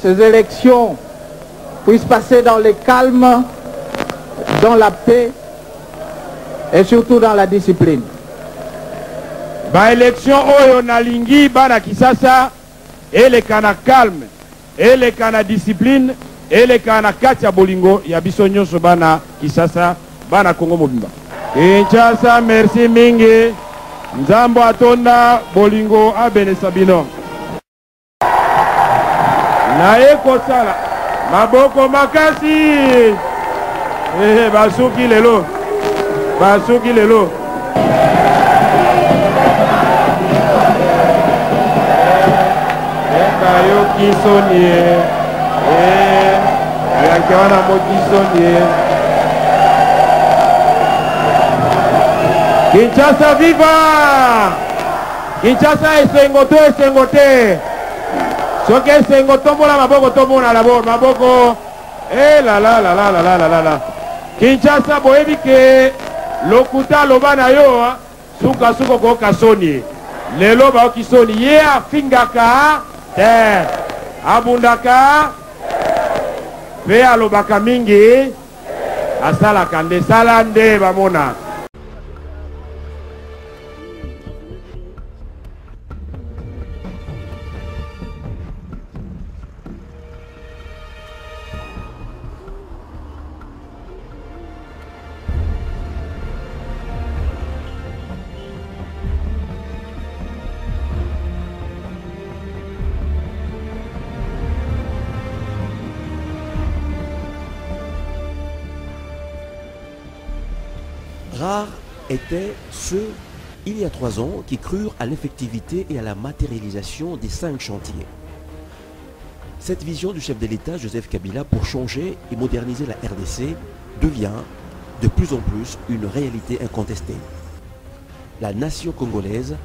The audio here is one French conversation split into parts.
ces élections puissent passer dans le calme, dans la paix et surtout dans la discipline. Ba élection oyo nalingi bana Kisasa eleka na calme, eleka na discipline, eleka na kati ya bolingo ya biso nyonso bana Kisasa, bana Kongo mobimba. Kinshasa, merci mingi. Nzambo atonda bolingo abene sabino. Na ekosala maboko makasi. Basuki lelo. Basuki lelo. Yo kisonie. Yakiwana mo kisonie. Kinshasa viva! Kinshasa esengoto esengote. Soki esengoto mbola maboko tomona labo maboko. La la la la la la la la. Kinshasa boyebi ke lokuta loba na yo suka suko ko kasoni. Lelo ba kisoni ye afingaka te. Abundaka pe alobaka mingi asala kande salande bamona. Rares étaient ceux, il y a 3 ans, qui crurent à l'effectivité et à la matérialisation des 5 chantiers. Cette vision du chef de l'État, Joseph Kabila, pour changer et moderniser la RDC, devient de plus en plus une réalité incontestée. La nation congolaise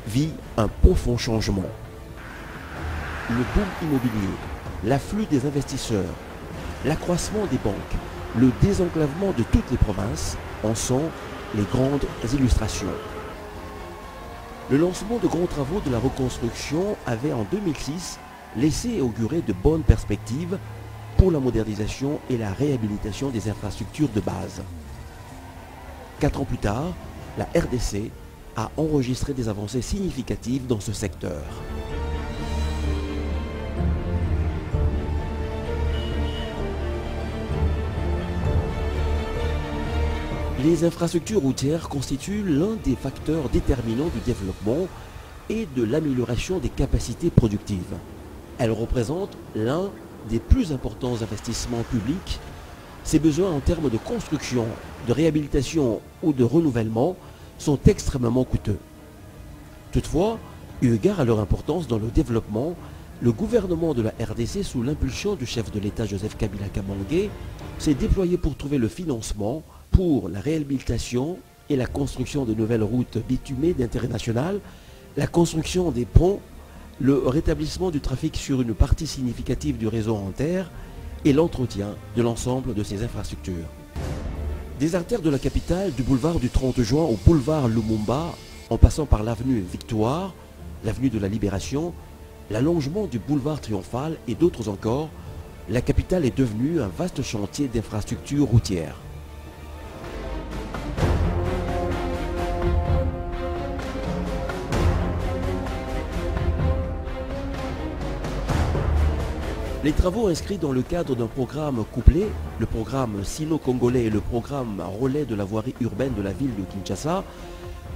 vit un profond changement. Le boom immobilier, l'afflux des investisseurs, l'accroissement des banques, le désenclavement de toutes les provinces en sont les grandes illustrations. Le lancement de grands travaux de la reconstruction avait en 2006 laissé augurer de bonnes perspectives pour la modernisation et la réhabilitation des infrastructures de base. 4 ans plus tard, la RDC a enregistré des avancées significatives dans ce secteur. Les infrastructures routières constituent l'un des facteurs déterminants du développement et de l'amélioration des capacités productives. Elles représentent l'un des plus importants investissements publics. Ces besoins en termes de construction, de réhabilitation ou de renouvellement sont extrêmement coûteux. Toutefois, eu égard à leur importance dans le développement, le gouvernement de la RDC, sous l'impulsion du chef de l'État Joseph Kabila Kabange, s'est déployé pour trouver le financement pour la réhabilitation et la construction de nouvelles routes bitumées d'intérêt national, la construction des ponts, le rétablissement du trafic sur une partie significative du réseau en terre et l'entretien de l'ensemble de ces infrastructures. Des artères de la capitale, du boulevard du 30 juin au boulevard Lumumba, en passant par l'avenue Victoire, l'avenue de la Libération, l'allongement du boulevard Triomphal et d'autres encore, la capitale est devenue un vaste chantier d'infrastructures routières. Les travaux inscrits dans le cadre d'un programme couplé, le programme sino-congolais et le programme relais de la voirie urbaine de la ville de Kinshasa,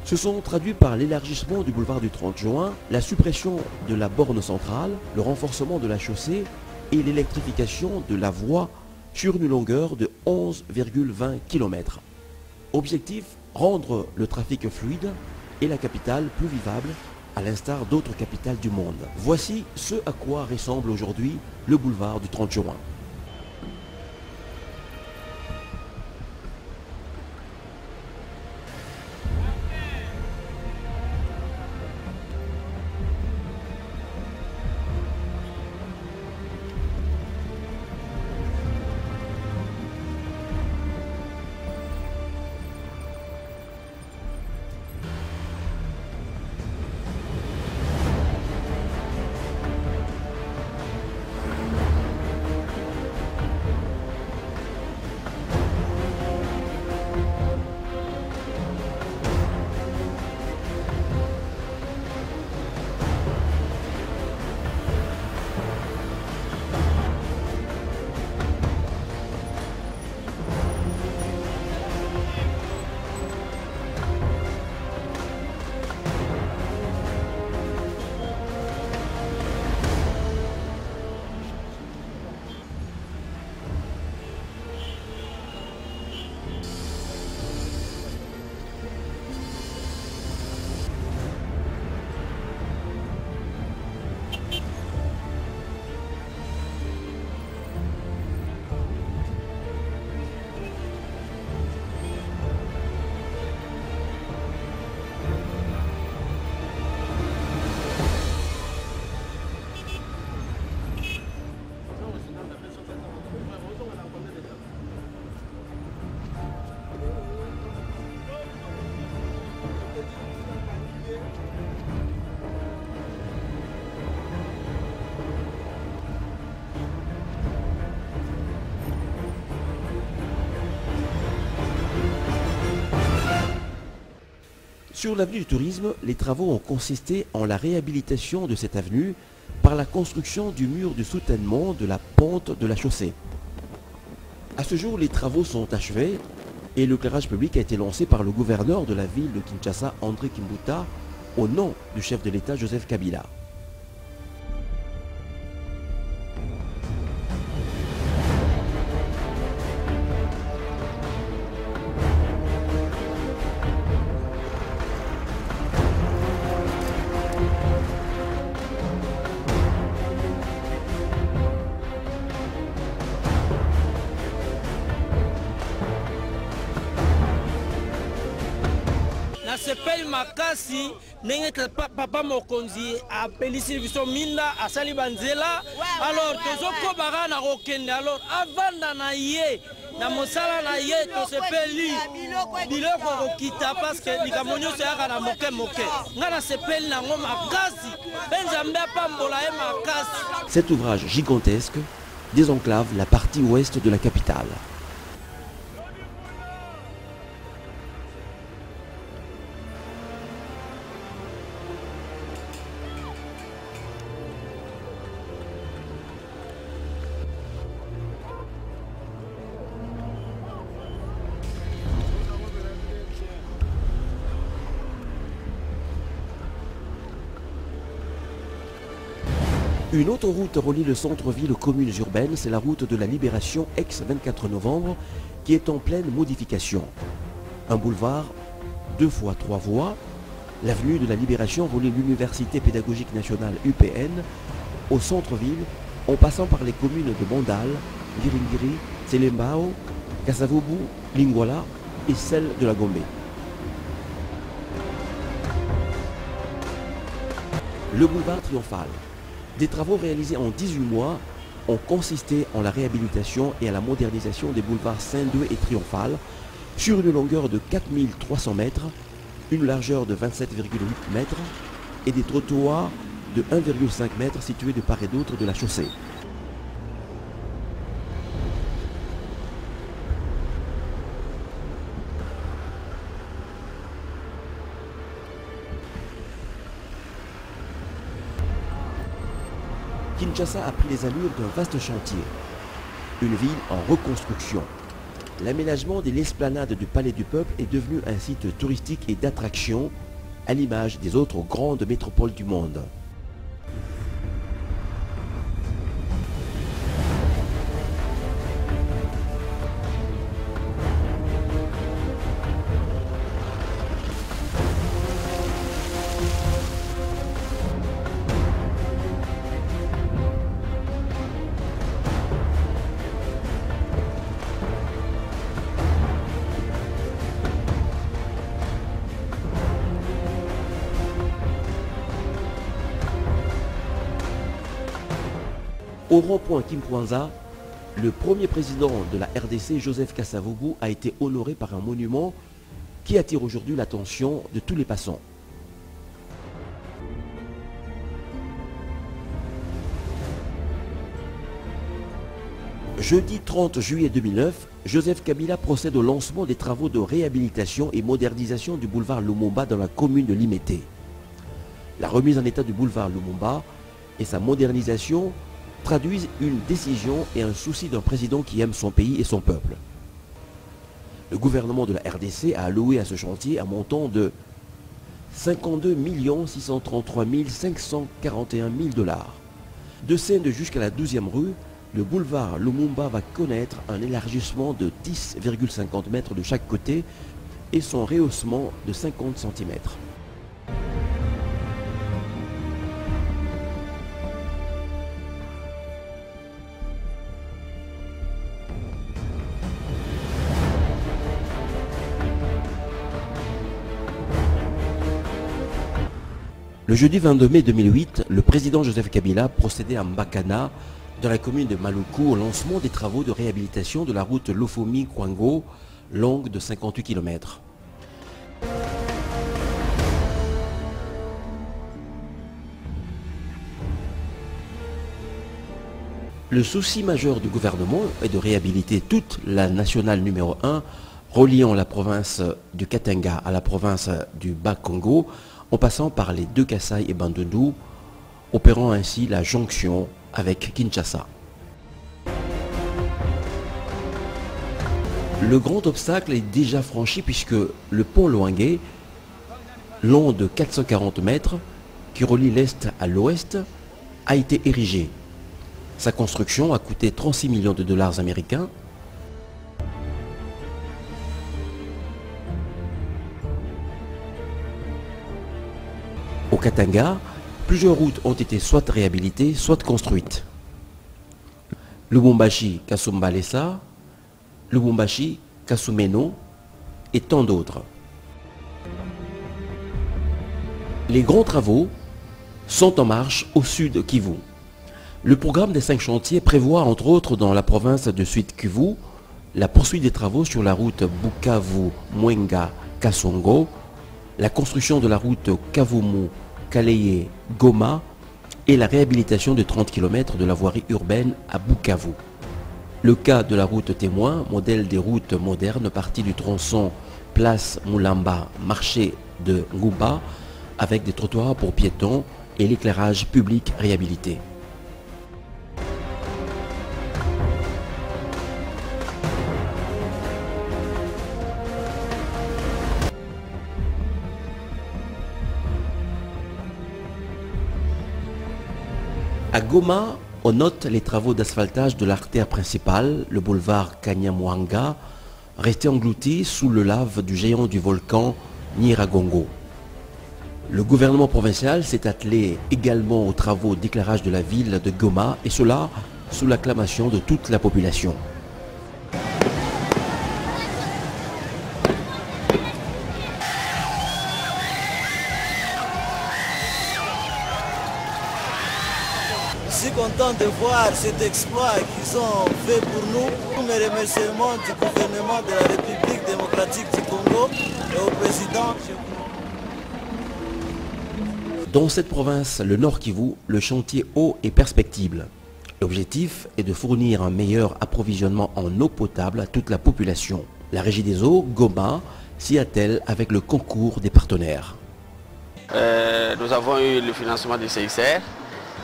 se sont traduits par l'élargissement du boulevard du 30 juin, la suppression de la borne centrale, le renforcement de la chaussée et l'électrification de la voie sur une longueur de 11,20 km. Objectif, rendre le trafic fluide et la capitale plus vivable, à l'instar d'autres capitales du monde. Voici ce à quoi ressemble aujourd'hui le boulevard du 30 juin. Sur l'avenue du Tourisme, les travaux ont consisté en la réhabilitation de cette avenue par la construction du mur de soutènement de la pente de la chaussée. À ce jour, les travaux sont achevés et l'éclairage public a été lancé par le gouverneur de la ville de Kinshasa, André Kimbuta, au nom du chef de l'État, Joseph Kabila. sepeli makasi ndenge papa mokonzi apelisi biso minda asali banzela alors tozokobaka na kokende alors avanda na ye na mosala na ye tosepeli biloko kokita parce que likambo nyonso yaka na moke moke nga na sepeli nango makasi mpe nzambe apambola ye makasi. Cet ouvrage gigantesque désenclave la partie ouest de la capitale. Une autre route relie le centre-ville aux communes urbaines, c'est la route de la Libération ex-24 novembre qui est en pleine modification. Un boulevard 2 x 3 voies, l'avenue de la Libération relie l'Université pédagogique nationale UPN au centre-ville en passant par les communes de Bandal, Viringiri, Selembao, Kasavubu, Lingwala et celle de la Gombe. Le boulevard Triomphal. Des travaux réalisés en 18 mois ont consisté en la réhabilitation et à la modernisation des boulevards Saint-Doué et Triomphal sur une longueur de 4300 mètres, une largeur de 27,8 mètres et des trottoirs de 1,5 mètres situés de part et d'autre de la chaussée. Kinshasa a pris les allures d'un vaste chantier, une ville en reconstruction. L'aménagement de l'esplanade du Palais du Peuple est devenu un site touristique et d'attraction, à l'image des autres grandes métropoles du monde. Au rond-point Kinkwanza, le premier président de la RDC, Joseph Kasavubu, a été honoré par un monument qui attire aujourd'hui l'attention de tous les passants. Jeudi 30 juillet 2009, Joseph Kabila procède au lancement des travaux de réhabilitation et modernisation du boulevard Lumumba dans la commune de Limete. La remise en état du boulevard Lumumba et sa modernisation traduisent une décision et un souci d'un président qui aime son pays et son peuple. Le gouvernement de la RDC a alloué à ce chantier un montant de 52 633 541 $. De Sende jusqu'à la 12e rue, le boulevard Lumumba va connaître un élargissement de 10,50 mètres de chaque côté et son rehaussement de 50 cm. Le jeudi 22 mai 2008, le président Joseph Kabila procédait à Mbakana, dans la commune de Maluku, au lancement des travaux de réhabilitation de la route Lofomi-Kwango, longue de 58 km. Le souci majeur du gouvernement est de réhabiliter toute la nationale numéro 1 reliant la province du Katanga à la province du Bas-Congo, en passant par les deux Kasaï et Bandundu, opérant ainsi la jonction avec Kinshasa. Le grand obstacle est déjà franchi puisque le pont Loangué, long de 440 mètres, qui relie l'Est à l'Ouest, a été érigé. Sa construction a coûté 36 millions de dollars américains. Au Katanga, plusieurs routes ont été soit réhabilitées, soit construites. Lubumbashi, Kasumbalesa, Lubumbashi, Kasumeno et tant d'autres. Les grands travaux sont en marche au sud Kivu. Le programme des 5 chantiers prévoit entre autres dans la province de Sud Kivu la poursuite des travaux sur la route Bukavu-Mwenga-Kasongo, la construction de la route Kavumu-Kaleye-Goma et la réhabilitation de 30 km de la voirie urbaine à Bukavu. Le cas de la route témoin, modèle des routes modernes partie du tronçon place Moulamba, marché de Ngouba, avec des trottoirs pour piétons et l'éclairage public réhabilité. À Goma, on note les travaux d'asphaltage de l'artère principale, le boulevard Kanyamwanga, resté englouti sous le lave du géant du volcan Nyiragongo. Le gouvernement provincial s'est attelé également aux travaux d'éclairage de la ville de Goma, et cela sous l'acclamation de toute la population. Je suis content de voir cet exploit qu'ils ont fait pour nous. Tous mes remerciements du gouvernement de la République démocratique du Congo et au président. Dans cette province, le Nord Kivu, le chantier eau est perspectible. L'objectif est de fournir un meilleur approvisionnement en eau potable à toute la population. La Régie des eaux, Goma, s'y attelle avec le concours des partenaires. Nous avons eu le financement du CICR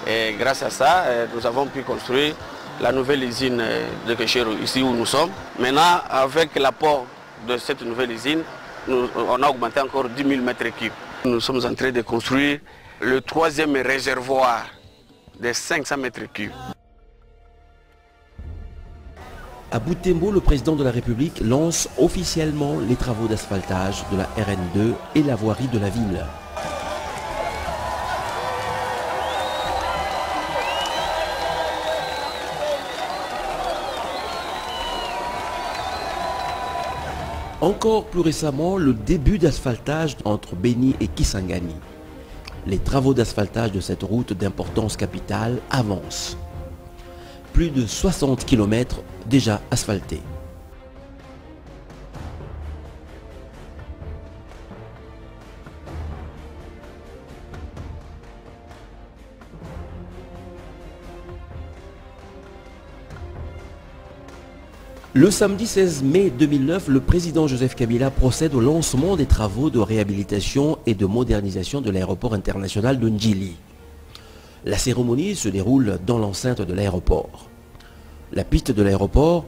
et grâce à ça, nous avons pu construire la nouvelle usine de Kéchero, ici où nous sommes. Maintenant, avec l'apport de cette nouvelle usine, on a augmenté encore 10 000 mètres cubes. Nous sommes en train de construire le 3e réservoir de 500 mètres cubes. À Butembo, le président de la République lance officiellement les travaux d'asphaltage de la RN2 et la voirie de la ville. Encore plus récemment, le début d'asphaltage entre Beni et Kisangani. Les travaux d'asphaltage de cette route d'importance capitale avancent. Plus de 60 km déjà asphaltés. Le samedi 16 mai 2009, le président Joseph Kabila procède au lancement des travaux de réhabilitation et de modernisation de l'aéroport international de Ndjili. La cérémonie se déroule dans l'enceinte de l'aéroport. La piste de l'aéroport,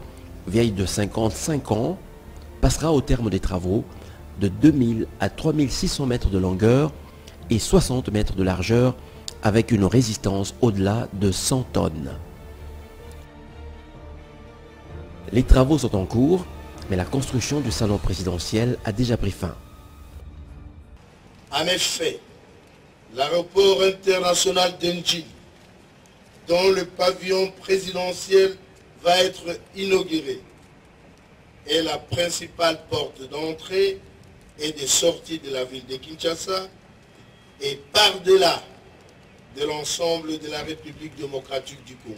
vieille de 55 ans, passera au terme des travaux de 2000 à 3600 mètres de longueur et 60 mètres de largeur avec une résistance au-delà de 100 tonnes. Les travaux sont en cours, mais la construction du salon présidentiel a déjà pris fin. En effet, l'aéroport international d'Ndjili, dont le pavillon présidentiel va être inauguré, est la principale porte d'entrée et de sortie de la ville de Kinshasa et par-delà de l'ensemble de la République démocratique du Congo.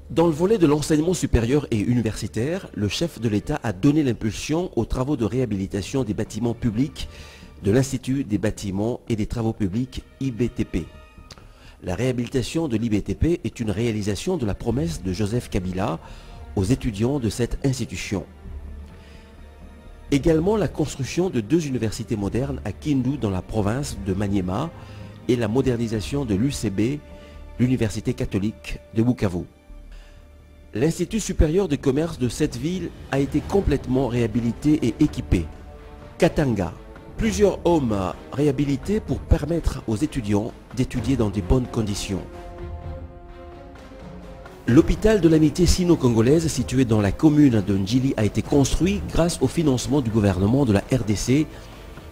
Dans le volet de l'enseignement supérieur et universitaire, le chef de l'État a donné l'impulsion aux travaux de réhabilitation des bâtiments publics de l'Institut des bâtiments et des travaux publics IBTP. La réhabilitation de l'IBTP est une réalisation de la promesse de Joseph Kabila aux étudiants de cette institution. Également la construction de 2 universités modernes à Kindu dans la province de Maniema et la modernisation de l'UCB, l'Université catholique de Bukavu. L'Institut supérieur de commerce de cette ville a été complètement réhabilité et équipé. Katanga, plusieurs hommes réhabilités pour permettre aux étudiants d'étudier dans de bonnes conditions. L'hôpital de l'amitié sino-congolaise situé dans la commune de Ndjili a été construit grâce au financement du gouvernement de la RDC.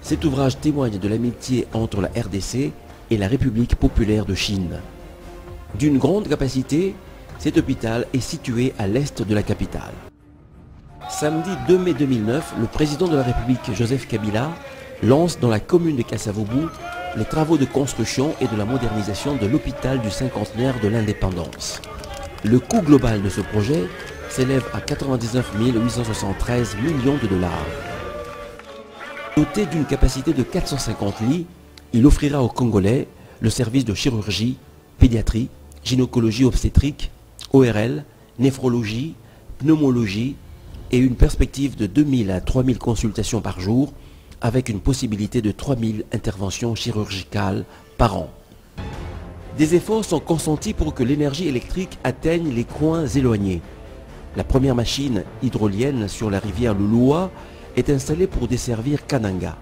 Cet ouvrage témoigne de l'amitié entre la RDC et la République populaire de Chine. D'une grande capacité, cet hôpital est situé à l'est de la capitale. Samedi 2 mai 2009, le président de la République, Joseph Kabila, lance dans la commune de Kasavubu les travaux de construction et de la modernisation de l'hôpital du cinquantenaire de l'indépendance. Le coût global de ce projet s'élève à 99 873 millions de dollars. Doté d'une capacité de 450 lits, il offrira aux Congolais le service de chirurgie, pédiatrie, gynécologie obstétrique, ORL, néphrologie, pneumologie et une perspective de 2000 à 3000 consultations par jour avec une possibilité de 3000 interventions chirurgicales par an. Des efforts sont consentis pour que l'énergie électrique atteigne les coins éloignés. La première machine hydrolienne sur la rivière Lulua est installée pour desservir Kananga.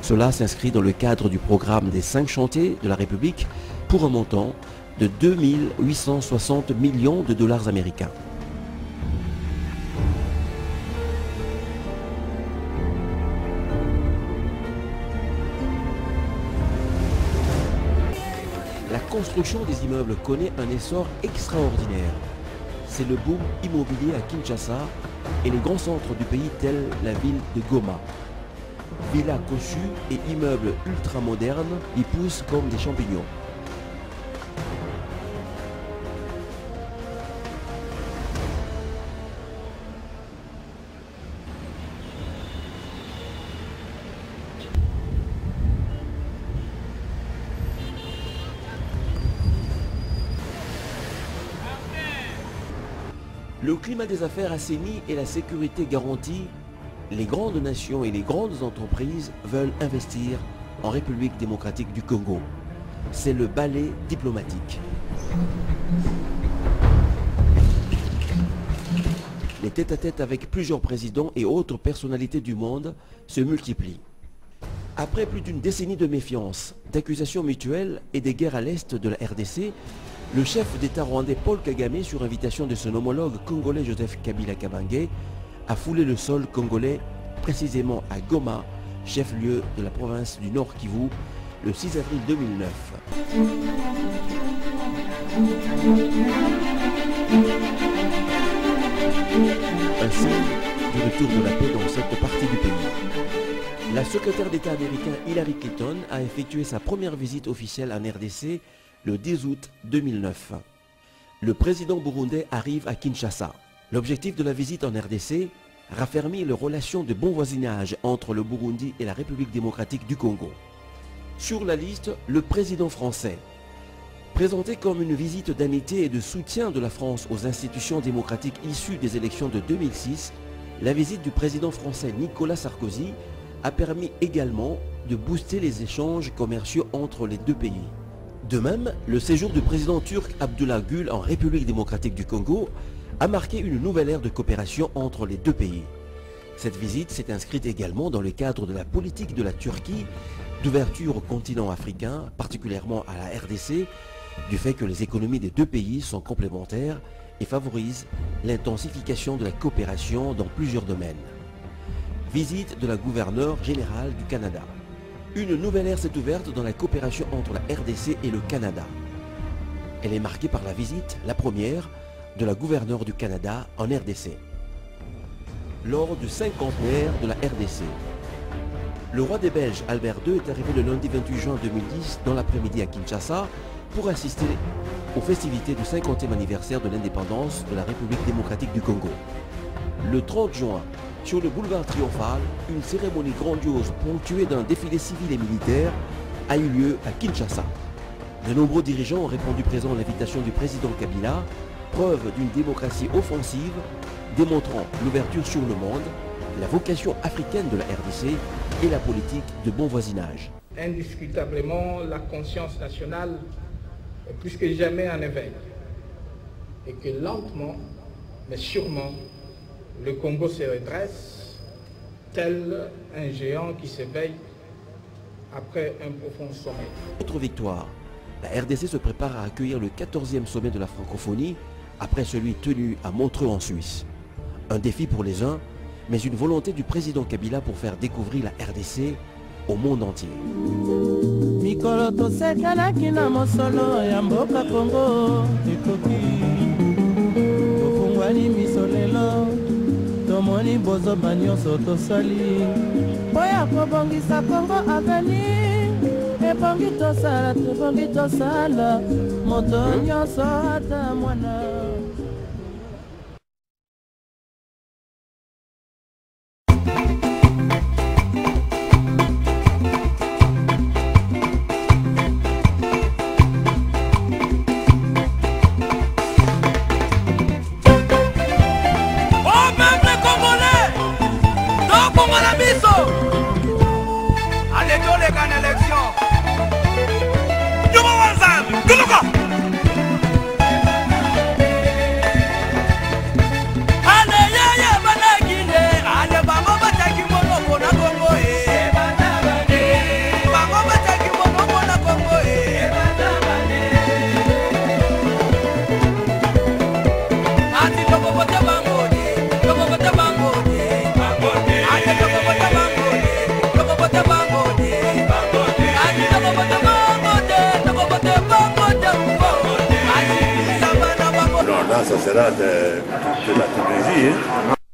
Cela s'inscrit dans le cadre du programme des 5 chantiers de la République pour un montant de 2 860 millions de dollars américains. La construction des immeubles connaît un essor extraordinaire. C'est le boom immobilier à Kinshasa et les grands centres du pays tels la ville de Goma. Villas cossues et immeubles ultramodernes y poussent comme des champignons. Le climat des affaires assaini et la sécurité garantie, les grandes nations et les grandes entreprises veulent investir en République démocratique du Congo. C'est le ballet diplomatique. Les tête-à-tête avec plusieurs présidents et autres personnalités du monde se multiplient. Après plus d'une décennie de méfiance, d'accusations mutuelles et des guerres à l'est de la RDC, le chef d'État rwandais Paul Kagame, sur invitation de son homologue congolais Joseph Kabila Kabange, a foulé le sol congolais, précisément à Goma, chef-lieu de la province du Nord Kivu, le 6 avril 2009. Un signe du retour de la paix dans cette partie du pays. La secrétaire d'État américaine Hillary Clinton a effectué sa première visite officielle en RDC le 10 août 2009. Le président burundais arrive à Kinshasa. L'objectif de la visite en RDC, raffermir les relations de bon voisinage entre le Burundi et la République démocratique du Congo. Sur la liste, le président français. Présenté comme une visite d'amitié et de soutien de la France aux institutions démocratiques issues des élections de 2006, la visite du président français Nicolas Sarkozy a permis également de booster les échanges commerciaux entre les deux pays. De même, le séjour du président turc Abdullah Gül en République démocratique du Congo a marqué une nouvelle ère de coopération entre les deux pays. Cette visite s'est inscrite également dans le cadre de la politique de la Turquie d'ouverture au continent africain, particulièrement à la RDC, du fait que les économies des deux pays sont complémentaires et favorisent l'intensification de la coopération dans plusieurs domaines. Visite de la gouverneure générale du Canada. Une nouvelle ère s'est ouverte dans la coopération entre la RDC et le Canada. Elle est marquée par la visite, la première, de la gouverneure du Canada en RDC. Lors du cinquantenaire de la RDC, le roi des Belges, Albert II, est arrivé le lundi 28 juin 2010 dans l'après-midi à Kinshasa pour assister aux festivités du 50e anniversaire de l'indépendance de la République démocratique du Congo. Le 30 juin, sur le boulevard Triomphal, une cérémonie grandiose ponctuée d'un défilé civil et militaire a eu lieu à Kinshasa. De nombreux dirigeants ont répondu présents à l'invitation du président Kabila, preuve d'une démocratie offensive, démontrant l'ouverture sur le monde, la vocation africaine de la RDC et la politique de bon voisinage. Indiscutablement, la conscience nationale est plus que jamais en éveil. Et que lentement, mais sûrement, le Congo se redresse, tel un géant qui s'éveille après un profond sommeil. Autre victoire, la RDC se prépare à accueillir le 14e sommet de la francophonie après celui tenu à Montreux en Suisse. Un défi pour les uns, mais une volonté du président Kabila pour faire découvrir la RDC au monde entier. Mikolo tosekanaki na mosolo ya mboka Kongo ekoki tofungwani miso lelo tomoni bozoba nyonso tosali mpo ya kobongisa Kongo aveni ebongi tosala moto nyonso ata mwana. Ça sera de la Tunisie.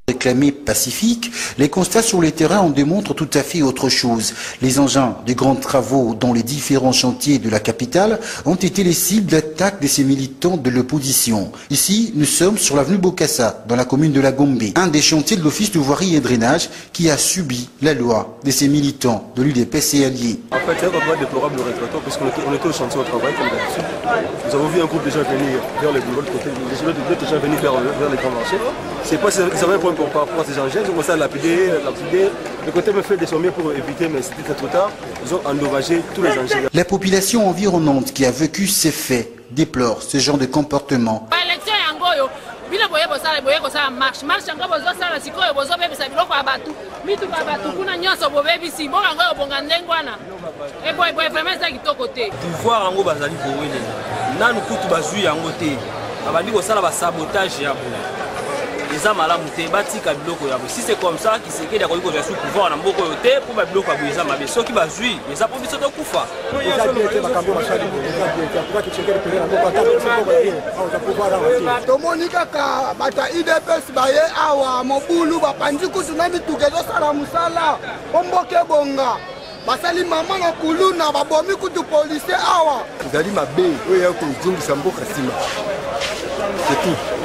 Réclamé pacifique, les constats sur les terrains en démontrent tout à fait autre chose. Les engins de grands travaux dans les différents chantiers de la capitale ont été les cibles d'attaques de ces militants de l'opposition. Ici, nous sommes sur l'avenue Bokassa, dans la commune de la Gombe, un des chantiers de l'Office de voirie et drainage qui a subi la loi de ces militants de l'UDPS et alliés. En fait, c'est un combat déplorable de regrettant parce qu'on était au chantier au travail comme d'habitude. Nous avons vu un groupe de gens venir vers les bureaux de côté, des gens venir vers les grands marchés. C'est pas ça va un problème par rapport à ces engins, ils ont commencé à lapider. Le côté me fait des sommiers pour éviter, mais c'était trop tard. Ils ont endommagé tous les engins. La population environnante qui a vécu ces faits déplore ce genre de comportement. Si c'est comme ça, qui c'est qu'il y a sous pouvoir dans beaucoup de temps pour mettre bloc à Bouisa, mais ceux qui bazouillent, mais ça pour biso de Koufa. Tomonika ka bata IDPS baye awa mobulu bapandi kutunami tukezo sala musala omboke bonga basali mama na kuluna babomi kutu policier awa zali mabe oyo ya kuzungisa mboka sima c'est tout.